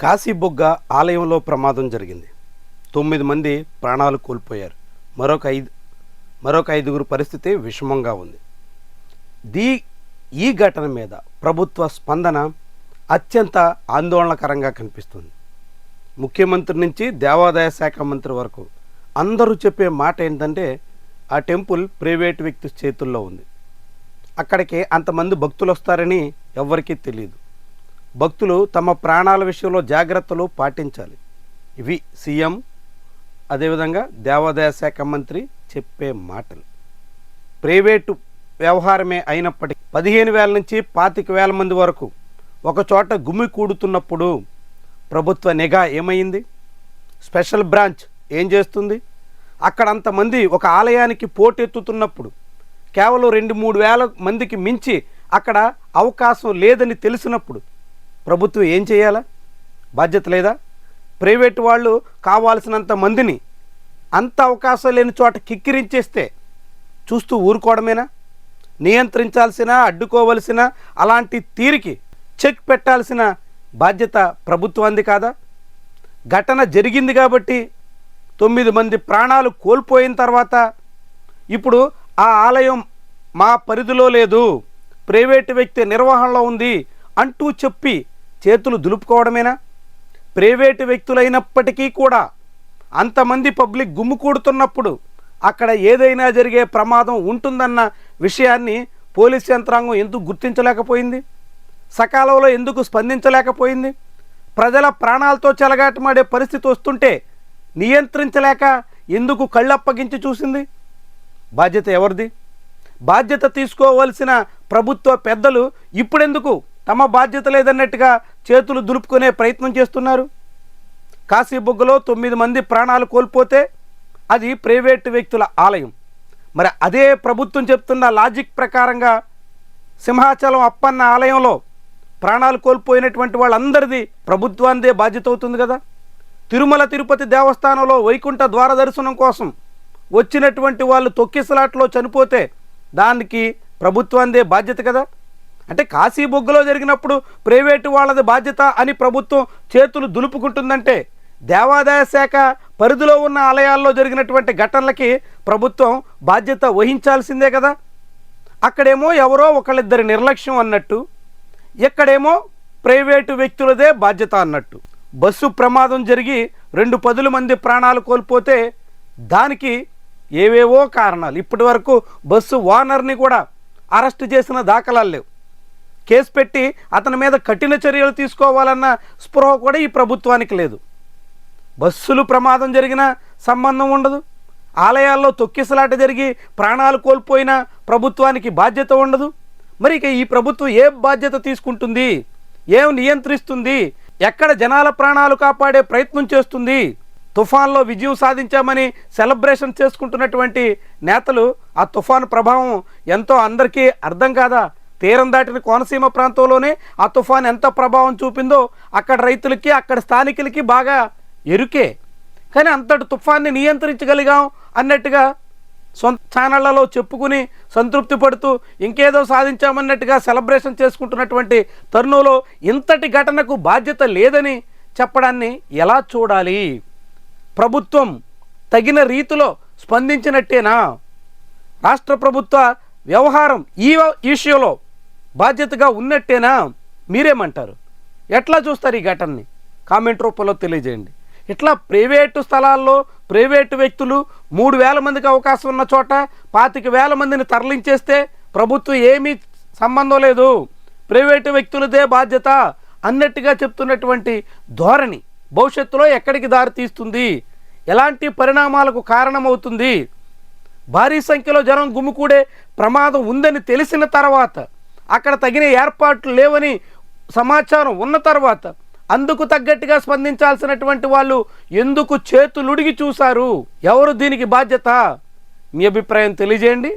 కాశీబుగ్గ ఆలయంలో ప్రమాదం జరిగింది. 9 మంది ప్రాణాలు కోల్పోయారు. మరొక ఐదుగురు పరిస్థితి విషమంగా ఉంది. ఈ ఘటన మీద ప్రభుత్వ స్పందన అత్యంత ఆందోళనకరంగా కనిపిస్తుంది. ముఖ్యమంత్రి నుంచి దేవాదాయ శాఖ మంత్రి వరకు అందరూ చెప్పే మాట ఏంటంటే ఆ టెంపుల్ ప్రైవేట్ వ్యక్తి చేతుల్లో ఉంది. అక్కడికి అంతమంది భక్తులు వస్తారని ఎవ్వరికీ తెలియదు. భక్తులు తమ ప్రాణాల విషయంలో జాగ్రత్తలు పాటించాలి. ఇవి సీఎం అదేవిధంగా దేవాదాయ శాఖ మంత్రి చెప్పే మాటలు. ప్రైవేటు వ్యవహారమే అయినప్పటికీ 15,000 నుంచి 25,000 మంది వరకు ఒక చోట గుమి కూడుతున్నప్పుడు ప్రభుత్వ నిఘా ఏమైంది? స్పెషల్ బ్రాంచ్ ఏం చేస్తుంది? అక్కడ అంతమంది ఒక ఆలయానికి పోటెత్తుతున్నప్పుడు కేవలం 2-3 వేల మందికి మించి అక్కడ అవకాశం లేదని తెలిసినప్పుడు ప్రభుత్వం ఏం చేయాలా? బాధ్యత లేదా? ప్రైవేటు వాళ్ళు కావాల్సినంత మందిని అంత అవకాశం లేని చోట కిక్కిరించేస్తే చూస్తూ ఊరుకోవడమేనా? నియంత్రించాల్సిన, అడ్డుకోవలసిన, అలాంటి తీరికి చెక్ పెట్టాల్సిన బాధ్యత ప్రభుత్వానికి కాదా? ఘటన జరిగింది కాబట్టి 9 మంది ప్రాణాలు కోల్పోయిన తర్వాత ఇప్పుడు ఆ ఆలయం మా పరిధిలో లేదు, ప్రైవేటు వ్యక్తి నిర్వహణలో ఉంది అంటూ చెప్పి చేతులు దులుపుకోవడమేనా? ప్రైవేటు వ్యక్తులైనప్పటికీ కూడా అంతమంది పబ్లిక్ గుమ్ముకూడుతున్నప్పుడు అక్కడ ఏదైనా జరిగే ప్రమాదం ఉంటుందన్న విషయాన్ని పోలీస్ యంత్రాంగం ఎందుకు గుర్తించలేకపోయింది? సకాలంలో ఎందుకు స్పందించలేకపోయింది? ప్రజల ప్రాణాలతో చెలగాటమాడే పరిస్థితి వస్తుంటే నియంత్రించలేక ఎందుకు కళ్ళప్పగించి చూసింది? బాధ్యత ఎవరిది? బాధ్యత తీసుకోవలసిన ప్రభుత్వ పెద్దలు ఇప్పుడెందుకు తమ బాధ్యత లేదన్నట్టుగా చేతులు దులుపుకునే ప్రయత్నం చేస్తున్నారు? కాశీబుగ్గలో 9 మంది ప్రాణాలు కోల్పోతే అది ప్రైవేటు వ్యక్తుల ఆలయం. మరి అదే ప్రభుత్వం చెప్తున్న లాజిక్ ప్రకారంగా సింహాచలం అప్పన్న ఆలయంలో ప్రాణాలు కోల్పోయినటువంటి వాళ్ళందరిది ప్రభుత్వానిదే బాధ్యత అవుతుంది కదా. తిరుమల తిరుపతి దేవస్థానంలో వైకుంఠ ద్వార దర్శనం కోసం వచ్చినటువంటి వాళ్ళు తొక్కిసలాట్లో చనిపోతే దానికి ప్రభుత్వానిదే బాధ్యత కదా. అంటే కాశీబుగ్గలో జరిగినప్పుడు ప్రైవేటు వాళ్ళది బాధ్యత అని ప్రభుత్వం చేతులు దులుపుకుంటుందంటే దేవాదాయ శాఖ పరిధిలో ఉన్న ఆలయాల్లో జరిగినటువంటి ఘటనలకి ప్రభుత్వం బాధ్యత వహించాల్సిందే కదా. అక్కడేమో ఎవరో ఒకళ్ళిద్దరి నిర్లక్ష్యం అన్నట్టు, ఎక్కడేమో ప్రైవేటు వ్యక్తులదే బాధ్యత అన్నట్టు. బస్సు ప్రమాదం జరిగి 2 మంది ప్రాణాలు కోల్పోతే దానికి ఏవేవో కారణాలు. ఇప్పటి వరకు బస్సు ఓనర్ని కూడా అరెస్ట్ చేసిన దాఖలాలు లేవు. కేసు పెట్టి అతని మీద కఠిన చర్యలు తీసుకోవాలన్న స్పృహ కూడా ఈ ప్రభుత్వానికి లేదు. బస్సులు ప్రమాదం జరిగినా సంబంధం ఉండదు, ఆలయాల్లో తొక్కిసలాట జరిగి ప్రాణాలు కోల్పోయినా ప్రభుత్వానికి బాధ్యత ఉండదు. మరి ఇక ఈ ప్రభుత్వం ఏ బాధ్యత తీసుకుంటుంది? ఏం నియంత్రిస్తుంది? ఎక్కడ జనాల ప్రాణాలు కాపాడే ప్రయత్నం చేస్తుంది? తుఫాన్లో విజయం సాధించామని సెలబ్రేషన్ చేసుకుంటున్నటువంటి నేతలు ఆ తుఫాను ప్రభావం ఎంతో అందరికీ అర్థం కాదా? తీరం దాటిన కోనసీమ ప్రాంతంలోనే ఆ తుఫాన్ ఎంత ప్రభావం చూపిందో అక్కడ రైతులకి, అక్కడ స్థానికులకి బాగా ఎరుకే. కానీ అంతటి తుఫాన్ని నియంత్రించగలిగాం అన్నట్టుగా సొంత ఛానళ్లలో చెప్పుకుని సంతృప్తి పడుతూ ఇంకేదో సాధించామన్నట్టుగా సెలబ్రేషన్ చేసుకుంటున్నటువంటి తరుణంలో ఇంతటి ఘటనకు బాధ్యత లేదని చెప్పడాన్ని ఎలా చూడాలి? ప్రభుత్వం తగిన రీతిలో స్పందించినట్టేనా? రాష్ట్ర ప్రభుత్వ వ్యవహారం ఈ విషయంలో బాధ్యతగా ఉన్నట్టేనా? మీరేమంటారు? ఎట్లా చూస్తారు ఈ ఘటనని? కామెంట్ రూపంలో తెలియజేయండి. ఇట్లా ప్రైవేటు స్థలాల్లో ప్రైవేటు వ్యక్తులు 3,000 మందికి అవకాశం ఉన్న చోట 25,000 మందిని తరలించేస్తే ప్రభుత్వం ఏమీ సంబంధం లేదు, ప్రైవేటు వ్యక్తులదే బాధ్యత అన్నట్టుగా చెప్తున్నటువంటి ధోరణి భవిష్యత్తులో ఎక్కడికి దారి తీస్తుంది? ఎలాంటి పరిణామాలకు కారణమవుతుంది? భారీ సంఖ్యలో జనం గుమికూడే ప్రమాదం ఉందని తెలిసిన తర్వాత, అక్కడ తగిన ఏర్పాట్లు లేవని సమాచారం ఉన్న తర్వాత అందుకు తగ్గట్టుగా స్పందించాల్సినటువంటి వాళ్ళు ఎందుకు చేతులుడిగి చూశారు? ఎవరు దీనికి బాధ్యత? మీ అభిప్రాయం తెలియజేయండి.